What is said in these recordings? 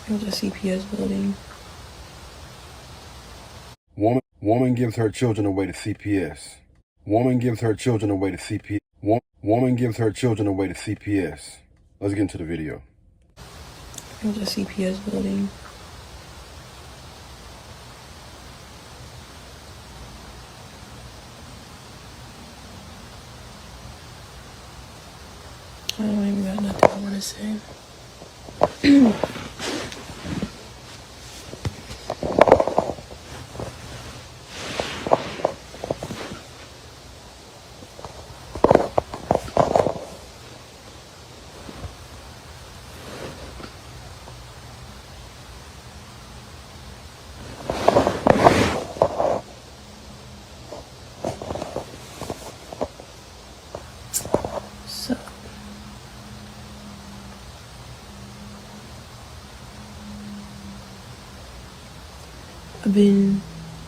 It was a CPS building. Woman gives her children away to CPS. Woman gives her children away to CPS. Woman gives her children away to CPS. Let's get into the video. It was a CPS building. I don't even got nothing I want to say. So,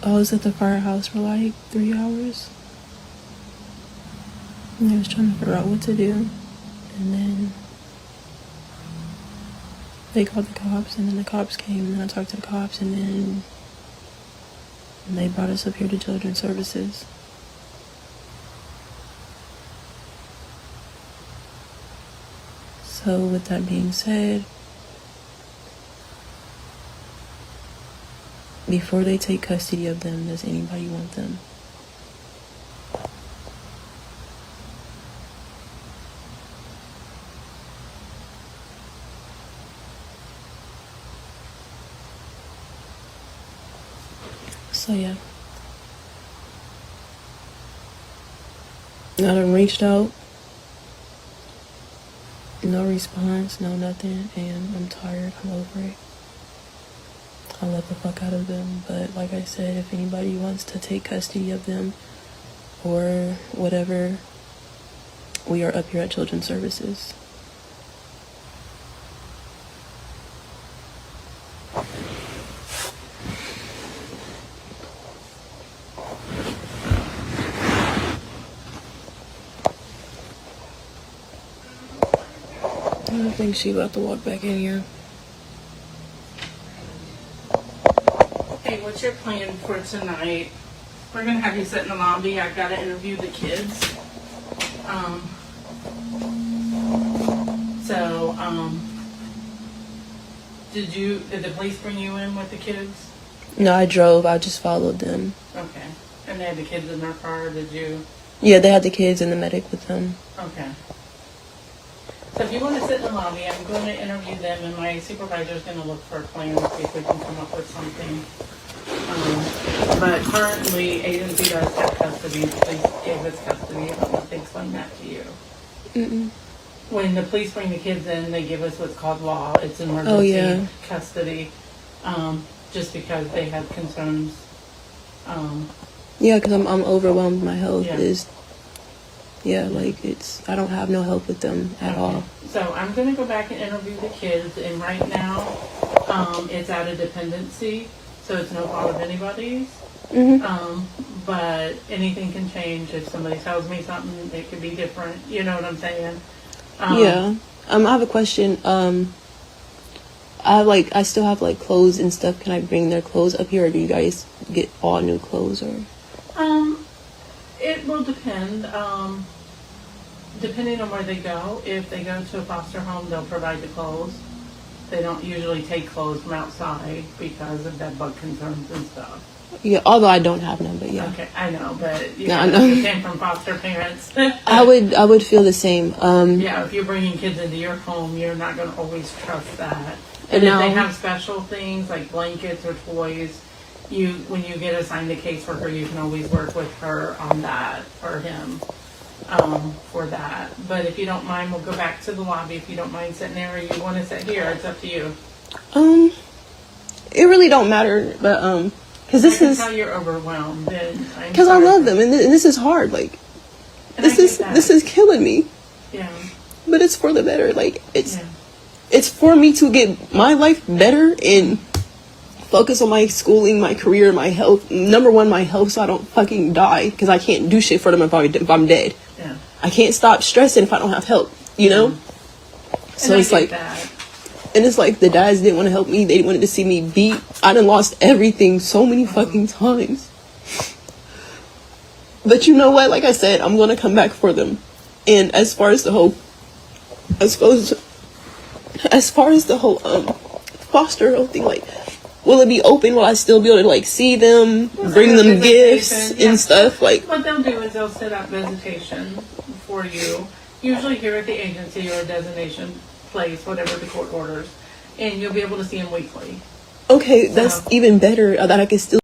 I was at the firehouse for like 3 hours. And I was trying to figure out what to do. And then they called the cops, and then the cops came, and then I talked to the cops, and then they brought us up here to Children's Services. So with that being said, before they take custody of them, does anybody want them? So yeah. I done reached out. No response, no nothing, and I'm tired, I'm over it. I'll let the fuck out of them, but like I said, if anybody wants to take custody of them or whatever, we are up here at Children's Services. I think she about to walk back in here. Hey, what's your plan for tonight? We're gonna have you sit in the lobby. I've got to interview the kids. Did the police bring you in with the kids? No, I drove. I just followed them. Okay. And they had the kids in their car, did you? Yeah, they had the kids and the medic with them. Okay. So if you want to sit in the lobby, I'm going to interview them, and my supervisor's going to look for a plan, see if we can come up with something. But currently, agency does have custody. The police gave us custody. I don't know if they explained that to you. Mm-mm. When the police bring the kids in, they give us what's called law. It's emergency custody, just because they have concerns. Yeah, because I'm overwhelmed. My health is, Yeah. like I don't have no help with them at all. So I'm going to go back and interview the kids, and right now, it's out of dependency, so it's no fault of anybody's. Mm-hmm. But anything can change. If somebody tells me something, it could be different. You know what I'm saying? Yeah. I have a question. I still have like clothes and stuff. Can I bring their clothes up here, or do you guys get all new clothes, or? It will depend. Depending on where they go. If they go to a foster home, they'll provide the clothes. They don't usually take clothes from outside because of bed bug concerns and stuff. Yeah, although I don't have none, but yeah. Okay, I know, but you I know, know. if it came from foster parents. I would feel the same. Yeah, if you're bringing kids into your home, you're not going to always trust that. And if now, they have special things like blankets or toys, when you get assigned a caseworker, you can always work with her on that, or him, for that. But if you don't mind, we'll go back to the lobby. If you don't mind sitting there, or you want to sit here, it's up to you. it really don't matter, but because this is how you're overwhelmed. Because I love them, and this is hard. Like this is killing me. Yeah. But it's for the better. Like it's for me to get my life better and focus on my schooling, my career, my health. Number one, my health, so I don't fucking die, because I can't do shit for them if I'm dead. Yeah. I can't stop stressing if I don't have help. You know. So it's like, And it's like the dads didn't want to help me. They wanted to see me beat. I done lost everything so many fucking times. But you know what? Like I said, I'm going to come back for them. And as far as the whole foster whole thing, like, will it be open? Will I still be able to like see them, bring them gifts and stuff? Like, what they'll do is they'll set up visitation for you, usually here at the agency or a designation place, whatever the court orders, and you'll be able to see them weekly. Okay, that's even better. That I can still.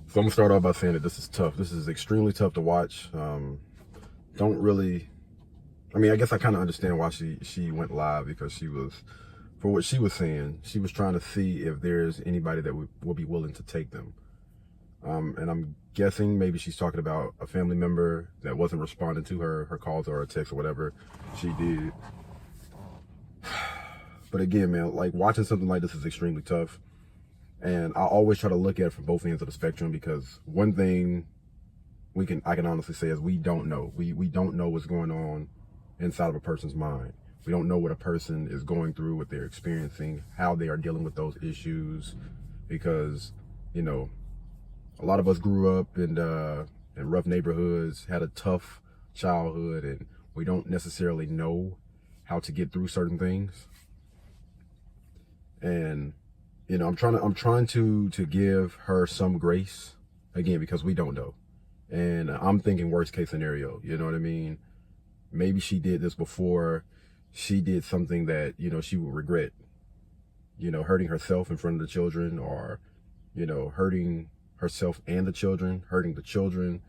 So I'm gonna start off by saying that this is tough. This is extremely tough to watch. Don't really. I mean, I guess I kind of understand why she went live, because she was, for what she was saying, she was trying to see if there's anybody that will be willing to take them. And I'm guessing maybe she's talking about a family member that wasn't responding to her calls or her texts or whatever she did. But again, man, like, watching something like this is extremely tough. And I always try to look at it from both ends of the spectrum, because one thing I can honestly say is we don't know. We don't know what's going on inside of a person's mind. We don't know what a person is going through, what they're experiencing, how they are dealing with those issues, because, you know, a lot of us grew up in rough neighborhoods, had a tough childhood, and we don't necessarily know how to get through certain things. And, you know, I'm trying to give her some grace, again, because we don't know. And I'm thinking worst case scenario, you know what I mean? Maybe she did this before she did something that, you know, she would regret, you know, hurting herself in front of the children, or, you know, hurting herself and the children, hurting the children.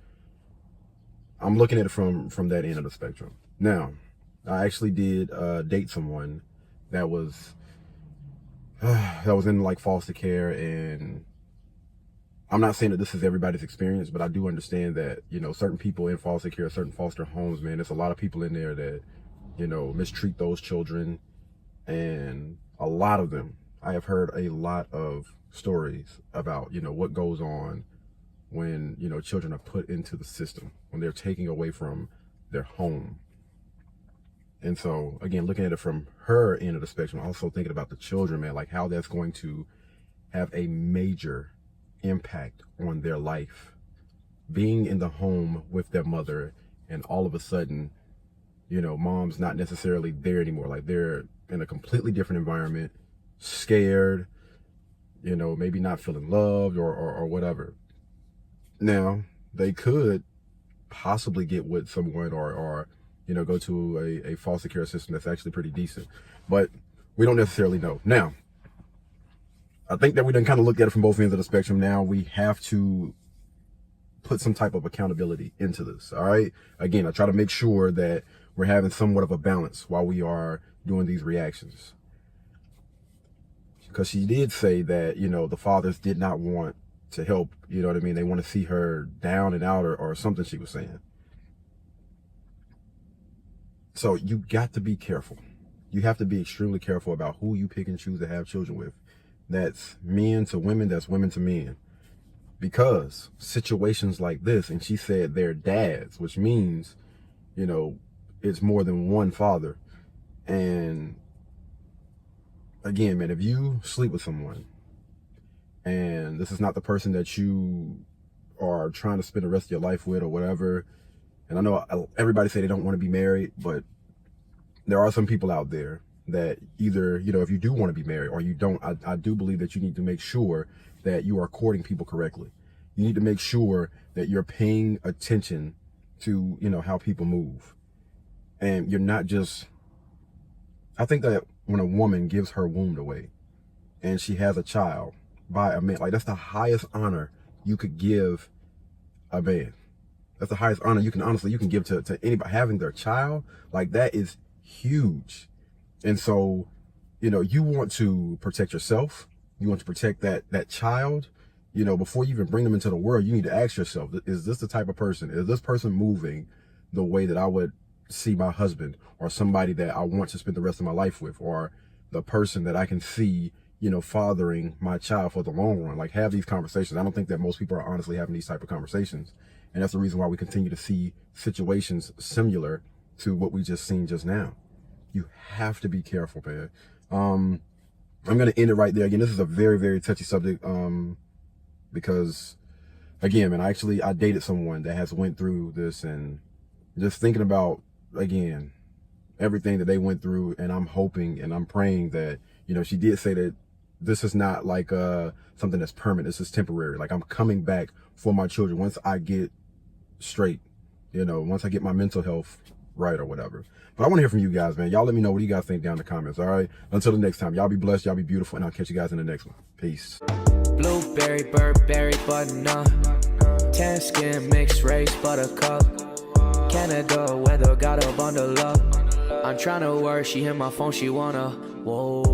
I'm looking at it from that end of the spectrum. Now, I actually did date someone that was in like foster care, and I'm not saying that this is everybody's experience, but I do understand that, you know, certain people in foster care, certain foster homes, man, there's a lot of people in there that, you know, mistreat those children. And a lot of them, I have heard a lot of stories about, you know, what goes on when, you know, children are put into the system, when they're taken away from their home. And so, again, looking at it from her end of the spectrum, also thinking about the children, man, like how that's going to have a major impact on their life. Being in the home with their mother, and all of a sudden, you know, mom's not necessarily there anymore. Like, they're in a completely different environment, scared, you know, maybe not feeling loved or whatever. Now, they could possibly get with someone or you know, go to a foster care system that's actually pretty decent, but we don't necessarily know. Now, I think that we done kind of looked at it from both ends of the spectrum. Now we have to put some type of accountability into this. All right. Again, I try to make sure that we're having somewhat of a balance while we are doing these reactions, because she did say that, you know, the fathers did not want to help. You know what I mean? They want to see her down and out, or something she was saying. So you got to be careful. You have to be extremely careful about who you pick and choose to have children with. That's men to women, that's women to men. Because situations like this, and she said they're dads, which means, you know, it's more than one father. And again, man, if you sleep with someone and this is not the person that you are trying to spend the rest of your life with or whatever, and I know everybody say they don't want to be married, but there are some people out there that either, you know, if you do want to be married or you don't, I do believe that you need to make sure that you are courting people correctly. You need to make sure that you're paying attention to, you know, how people move. And you're not just, I think that when a woman gives her womb away and she has a child by a man, like, that's the highest honor you could give a man. That's the highest honor you can give to anybody. Having their child, like, that is huge. And so, you know, you want to protect yourself. You want to protect that child. You know, before you even bring them into the world, you need to ask yourself, is this the type of person? Is this person moving the way that I would see my husband, or somebody that I want to spend the rest of my life with, or the person that I can see, you know, fathering my child for the long run? Like, have these conversations. I don't think that most people are honestly having these type of conversations. And that's the reason why we continue to see situations similar to what we just seen just now. You have to be careful, man. I'm gonna end it right there. Again, this is a very, very touchy subject, because again, man, I dated someone that has went through this, and just thinking about, again, everything that they went through, and I'm hoping and I'm praying that, you know, she did say that this is not like something that's permanent. This is temporary. Like, I'm coming back for my children once I get straight, you know, once I get my mental health right or whatever. But I want to hear from you guys, man. Y'all let me know what you guys think down in the comments. All right, until the next time, y'all be blessed, y'all be beautiful, and I'll catch you guys in the next one. Peace. Blueberry, Burberry, button-up, tan skin, mixed race, buttercup, Canada weather, got a bundle up. I'm tryna work, she hit my phone, she wanna, whoa.